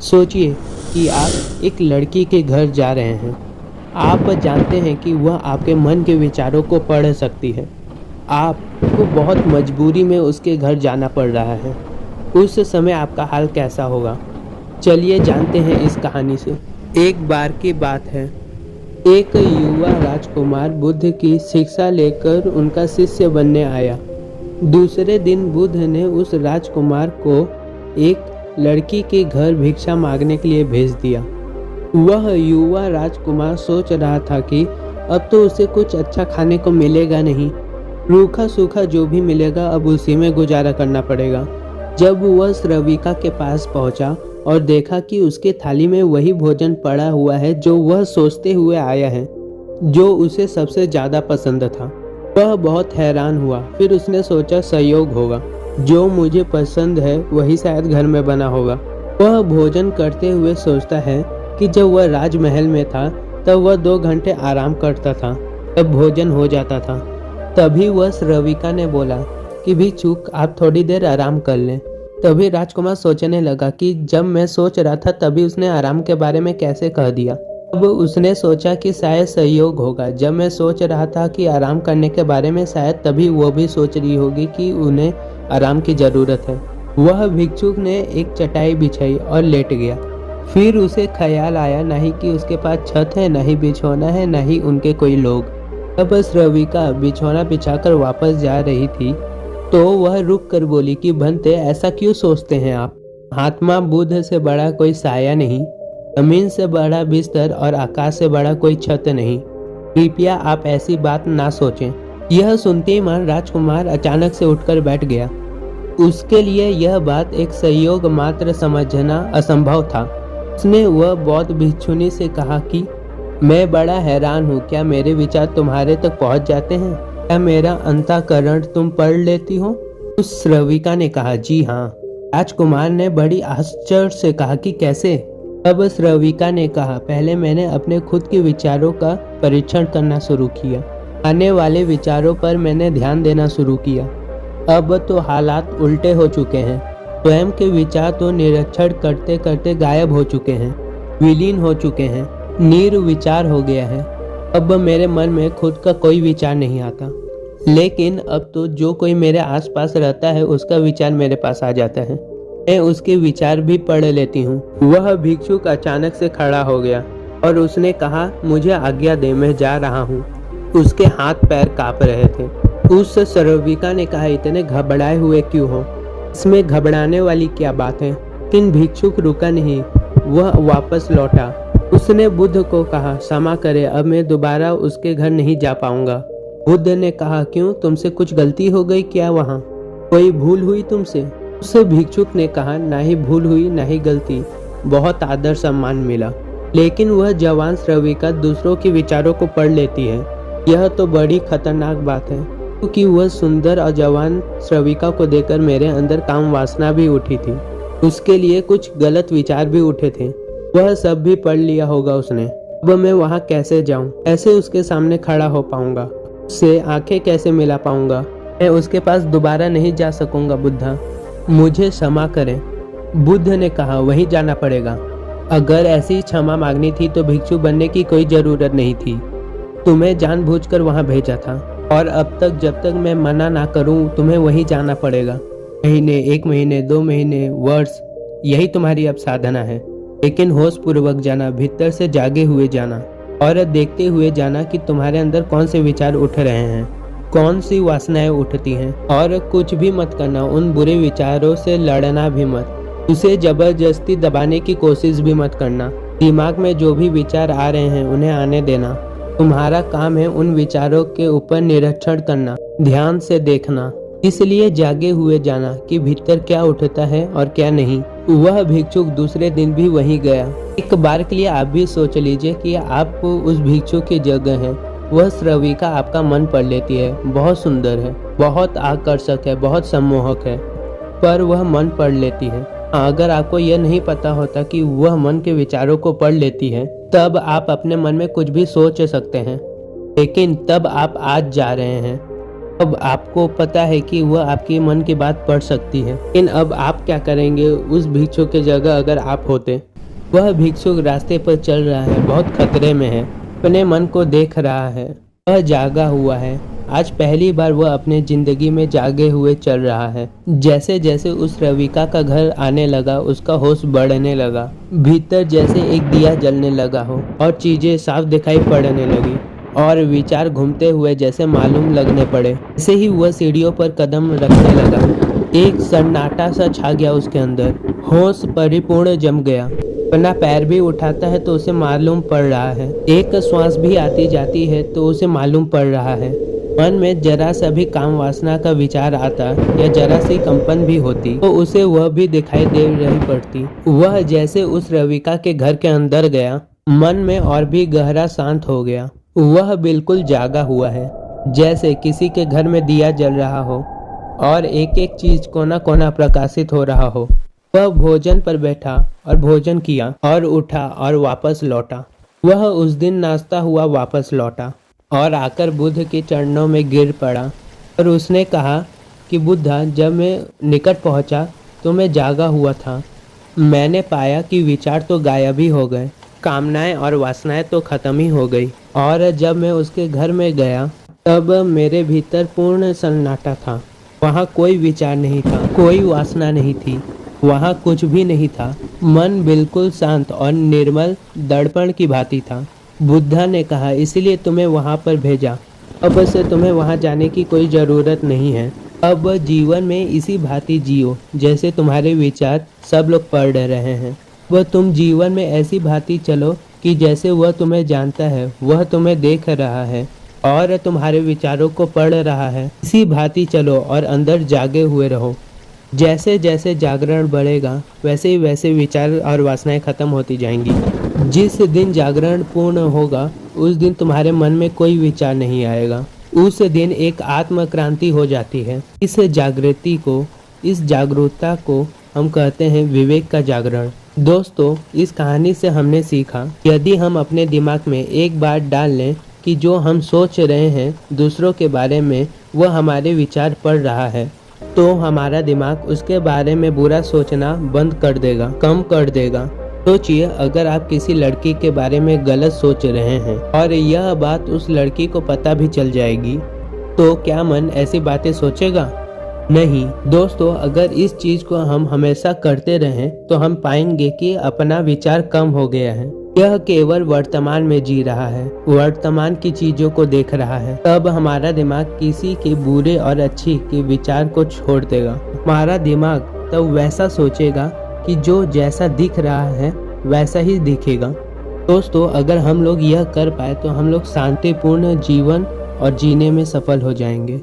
सोचिए कि आप एक लड़की के घर जा रहे हैं। आप जानते हैं कि वह आपके मन के विचारों को पढ़ सकती है। आपको बहुत मजबूरी में उसके घर जाना पड़ रहा है। उस समय आपका हाल कैसा होगा? चलिए जानते हैं इस कहानी से। एक बार की बात है, एक युवा राजकुमार बुद्ध की शिक्षा लेकर उनका शिष्य बनने आया। दूसरे दिन बुद्ध ने उस राजकुमार को एक लड़की के घर भिक्षा मांगने के लिए भेज दिया। वह युवा राजकुमार सोच रहा था कि अब तो उसे कुछ अच्छा खाने को मिलेगा नहीं, रूखा सूखा जो भी मिलेगा अब उसी में गुजारा करना पड़ेगा। जब वह श्रविका के पास पहुंचा और देखा कि उसके थाली में वही भोजन पड़ा हुआ है जो वह सोचते हुए आया है, जो उसे सबसे ज्यादा पसंद था, वह बहुत हैरान हुआ। फिर उसने सोचा संयोग होगा, जो मुझे पसंद है वही शायद घर में बना होगा। वह भोजन करते हुए सोचता है कि जब वह राजमहल में था तब वह 2 घंटे आराम करता था, तब भोजन हो जाता था। तभी वह श्रविका ने बोला कि भिक्षुक आप थोड़ी देर आराम कर लें। तभी राजकुमार सोचने लगा कि जब मैं सोच रहा था तभी उसने आराम के बारे में कैसे कह दिया। अब उसने सोचा कि शायद संयोग होगा, जब मैं सोच रहा था कि आराम करने के बारे में शायद तभी वो भी सोच रही होगी कि उन्हें आराम की जरूरत है। वह भिक्षुक ने एक चटाई बिछाई और लेट गया। फिर उसे ख्याल आया नहीं कि उसके पास छत है, ना ही बिछौना है, ना ही उनके कोई लोग। तब श्रविका बिछौना बिछाकर वापस जा रही थी तो वह रुक कर बोली कि बनते ऐसा क्यों सोचते हैं आप? महात्मा बुद्ध से बड़ा कोई साया नहीं, जमीन से बड़ा बिस्तर और आकाश से बड़ा कोई छत नहीं। कृपया आप ऐसी बात ना सोचें। यह सुनते ही महान राजकुमार अचानक से उठकर बैठ गया। उसके लिए यह बात एक संयोग मात्र समझना असंभव था। उसने वह बौद्ध भिक्षुनी से कहा कि मैं बड़ा हैरान हूँ, क्या मेरे विचार तुम्हारे तक पहुँच जाते हैं? क्या मेरा अंतःकरण तुम पढ़ लेती हो? उस श्रविका ने कहा, जी हाँ। राजकुमार ने बड़ी आश्चर्य से कहा कि कैसे? अब श्रविका ने कहा, पहले मैंने अपने खुद के विचारों का परीक्षण करना शुरू किया। आने वाले विचारों पर मैंने ध्यान देना शुरू किया। अब तो हालात उल्टे हो चुके हैं। स्वयं के विचार तो निरीक्षण करते करते गायब हो चुके हैं, विलीन हो चुके हैं, निर्विचार हो गया है। अब मेरे मन में खुद का कोई विचार नहीं आता, लेकिन अब तो जो कोई मेरे आसपास रहता है उसका विचार मेरे पास आ जाता है। मैं उसके विचार भी पढ़ लेती हूँ। वह भिक्षुक अचानक से खड़ा हो गया और उसने कहा, मुझे आज्ञा दे, मैं जा रहा हूँ। उसके हाथ पैर कांप रहे थे। उस श्रविका ने कहा, इतने घबराए हुए क्यों हो? इसमें घबराने वाली क्या बात है? लेकिन भिक्षुक रुका नहीं, वह वापस लौटा। उसने बुद्ध को कहा, क्षमा करे, अब मैं दोबारा उसके घर नहीं जा पाऊंगा। बुद्ध ने कहा, क्यों? तुमसे कुछ गलती हो गई क्या? वहाँ कोई भूल हुई तुमसे? उस भिक्षुक ने कहा, ना ही भूल हुई ना ही गलती, बहुत आदर सम्मान मिला। लेकिन वह जवान श्रविका दूसरों के विचारों को पढ़ लेती है। यह तो बड़ी खतरनाक बात है, क्योंकि वह सुंदर और जवान श्रविका को देखकर मेरे अंदर काम वासना भी उठी थी। उसके लिए कुछ गलत विचार भी उठे थे, वह सब भी पढ़ लिया होगा उसने। अब मैं वहाँ कैसे जाऊँ? कैसे उसके सामने खड़ा हो पाऊंगा? उससे आंखें कैसे मिला पाऊंगा? मैं उसके पास दोबारा नहीं जा सकूंगा। बुद्धा, मुझे क्षमा करें। बुद्ध ने कहा, वहीं जाना पड़ेगा। अगर ऐसी क्षमा मांगनी थी तो भिक्षु बनने की कोई जरूरत नहीं थी। तुम्हें जानबूझकर वहां भेजा था और अब तक जब तक मैं मना ना करूं तुम्हें वहीं जाना पड़ेगा। महीने, 1 महीने, 2 महीने, वर्ष, यही तुम्हारी अब साधना है। लेकिन होश पूर्वक जाना, भीतर से जागे हुए जाना और देखते हुए जाना कि तुम्हारे अंदर कौन से विचार उठ रहे हैं, कौन सी वासनाएं उठती हैं। और कुछ भी मत करना, उन बुरे विचारों से लड़ना भी मत, उसे जबरदस्ती दबाने की कोशिश भी मत करना। दिमाग में जो भी विचार आ रहे हैं उन्हें आने देना। तुम्हारा काम है उन विचारों के ऊपर निरीक्षण करना, ध्यान से देखना, इसलिए जागे हुए जाना कि भीतर क्या उठता है और क्या नहीं। वह भिक्षुक दूसरे दिन भी वहीं गया। एक बार के लिए आप भी सोच लीजिए कि आप उस भिक्षुक की जगह हैं। वह श्रविका आपका मन पढ़ लेती है, बहुत सुंदर है, बहुत आकर्षक है, बहुत सम्मोहक है, पर वह मन पढ़ लेती है। अगर आपको यह नहीं पता होता कि वह मन के विचारों को पढ़ लेती है, तब आप अपने मन में कुछ भी सोच सकते हैं। लेकिन तब आप आज जा रहे हैं, अब आपको पता है कि वह आपके मन की बात पढ़ सकती है, लेकिन अब आप क्या करेंगे उस भिक्षुक की जगह अगर आप होते? वह भिक्षुक रास्ते पर चल रहा है, बहुत खतरे में है, अपने मन को देख रहा है, वह जागा हुआ है। आज पहली बार वह अपने जिंदगी में जागे हुए चल रहा है। जैसे जैसे उस रविका का घर आने लगा, उसका होश बढ़ने लगा। भीतर जैसे एक दिया जलने लगा हो और चीजें साफ दिखाई पड़ने लगी और विचार घूमते हुए जैसे मालूम लगने पड़े। ऐसे ही वह सीढ़ियों पर कदम रखने लगा। एक सन्नाटा सा छा गया उसके अंदर, होश परिपूर्ण जम गया। अपना पैर भी उठाता है तो उसे मालूम पड़ रहा है, एक श्वास भी आती जाती है तो उसे मालूम पड़ रहा है। मन में जरा सा भी काम वासना का विचार आता या जरा सी कंपन भी होती तो उसे वह भी दिखाई दे रही पड़ती। वह जैसे उस रविका के घर के अंदर गया, मन में और भी गहरा शांत हो गया। वह बिल्कुल जागा हुआ है, जैसे किसी के घर में दिया जल रहा हो और एक एक चीज कोना कोना प्रकाशित हो रहा हो। वह भोजन पर बैठा और भोजन किया और उठा और वापस लौटा। वह उस दिन नाश्ता हुआ वापस लौटा और आकर बुद्ध के चरणों में गिर पड़ा और उसने कहा कि बुद्धा, जब मैं निकट पहुंचा तो मैं जागा हुआ था। मैंने पाया कि विचार तो गायब ही हो गए, कामनाएं और वासनाएं तो खत्म ही हो गई। और जब मैं उसके घर में गया तब मेरे भीतर पूर्ण सन्नाटा था। वहाँ कोई विचार नहीं था, कोई वासना नहीं थी, वहाँ कुछ भी नहीं था। मन बिल्कुल शांत और निर्मल दर्पण की भांति था। बुद्धा ने कहा, इसलिए तुम्हें वहाँ पर भेजा। अब से तुम्हें वहाँ जाने की कोई ज़रूरत नहीं है। अब जीवन में इसी भांति जियो जैसे तुम्हारे विचार सब लोग पढ़ रहे हैं। वह तुम जीवन में ऐसी भांति चलो कि जैसे वह तुम्हें जानता है, वह तुम्हें देख रहा है और तुम्हारे विचारों को पढ़ रहा है। इसी भांति चलो और अंदर जागे हुए रहो। जैसे जैसे जागरण बढ़ेगा वैसे ही वैसे विचार और वासनाएं खत्म होती जाएंगी। जिस दिन जागरण पूर्ण होगा उस दिन तुम्हारे मन में कोई विचार नहीं आएगा। उस दिन एक आत्म क्रांति हो जाती है। इस जागृति को, इस जागरूकता को हम कहते हैं विवेक का जागरण। दोस्तों, इस कहानी से हमने सीखा यदि हम अपने दिमाग में एक बात डाल लें कि जो हम सोच रहे हैं दूसरों के बारे में वह हमारे विचार पढ़ रहा है, तो हमारा दिमाग उसके बारे में बुरा सोचना बंद कर देगा, कम कर देगा। सोचिए, अगर आप किसी लड़की के बारे में गलत सोच रहे हैं और यह बात उस लड़की को पता भी चल जाएगी, तो क्या मन ऐसी बातें सोचेगा? नहीं। दोस्तों, अगर इस चीज को हम हमेशा करते रहें तो हम पाएंगे कि अपना विचार कम हो गया है। यह केवल वर्तमान में जी रहा है, वर्तमान की चीजों को देख रहा है। तब हमारा दिमाग किसी के बुरे और अच्छी के विचार को छोड़ देगा। हमारा दिमाग तब वैसा सोचेगा कि जो जैसा दिख रहा है वैसा ही दिखेगा। दोस्तों, अगर हम लोग यह कर पाए तो हम लोग शांतिपूर्ण जीवन और जीने में सफल हो जाएंगे।